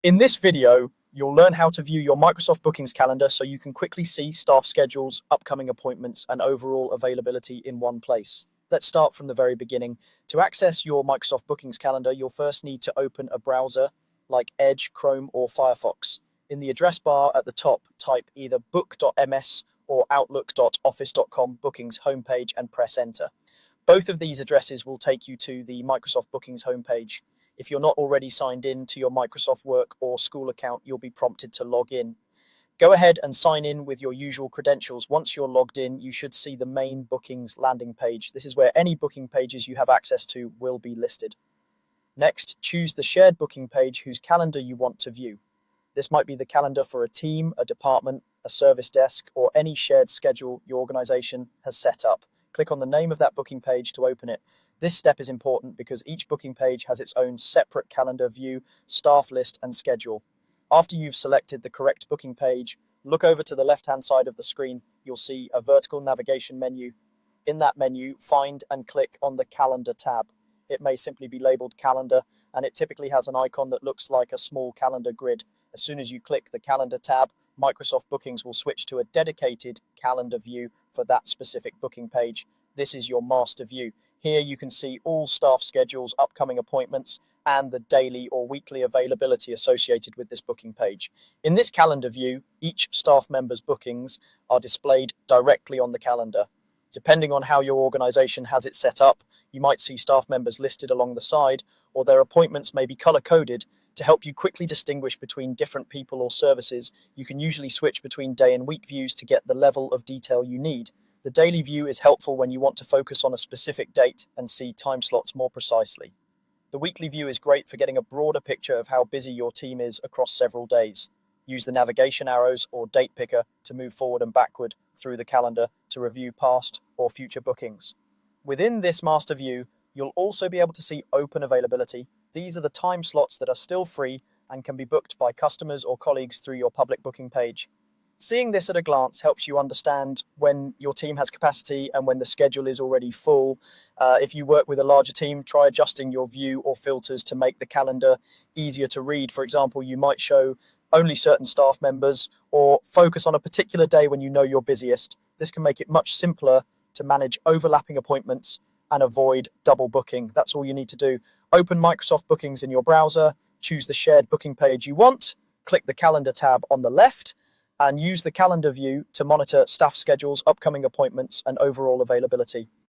In this video, you'll learn how to view your Microsoft Bookings calendar so you can quickly see staff schedules, upcoming appointments, and overall availability in one place. Let's start from the very beginning. To access your Microsoft Bookings calendar, you'll first need to open a browser like Edge, Chrome, or Firefox. In the address bar at the top, type either book.ms or outlook.office.com bookings homepage and press enter. Both of these addresses will take you to the Microsoft Bookings homepage. If you're not already signed in to your Microsoft Work or school account, you'll be prompted to log in. Go ahead and sign in with your usual credentials. Once you're logged in, you should see the main bookings landing page. This is where any booking pages you have access to will be listed. Next, choose the shared booking page whose calendar you want to view. This might be the calendar for a team, a department, a service desk, or any shared schedule your organization has set up. Click on the name of that booking page to open it. This step is important because each booking page has its own separate calendar view, staff list, and schedule. After you've selected the correct booking page, look over to the left-hand side of the screen. You'll see a vertical navigation menu. In that menu, find and click on the Calendar tab. It may simply be labeled Calendar, and it typically has an icon that looks like a small calendar grid. As soon as you click the Calendar tab, Microsoft Bookings will switch to a dedicated calendar view for that specific booking page. This is your master view. Here you can see all staff schedules, upcoming appointments, and the daily or weekly availability associated with this booking page. In this calendar view, each staff member's bookings are displayed directly on the calendar. Depending on how your organization has it set up, you might see staff members listed along the side, or their appointments may be color-coded. To help you quickly distinguish between different people or services, you can usually switch between day and week views to get the level of detail you need. The daily view is helpful when you want to focus on a specific date and see time slots more precisely. The weekly view is great for getting a broader picture of how busy your team is across several days. Use the navigation arrows or date picker to move forward and backward through the calendar to review past or future bookings. Within this master view, you'll also be able to see open availability. These are the time slots that are still free and can be booked by customers or colleagues through your public booking page. Seeing this at a glance helps you understand when your team has capacity and when the schedule is already full. If you work with a larger team, try adjusting your view or filters to make the calendar easier to read. For example, you might show only certain staff members or focus on a particular day when you know you're busiest. This can make it much simpler to manage overlapping appointments and avoid double booking. That's all you need to do. Open Microsoft Bookings in your browser, choose the shared booking page you want, click the Calendar tab on the left, and use the calendar view to monitor staff schedules, upcoming appointments, and overall availability.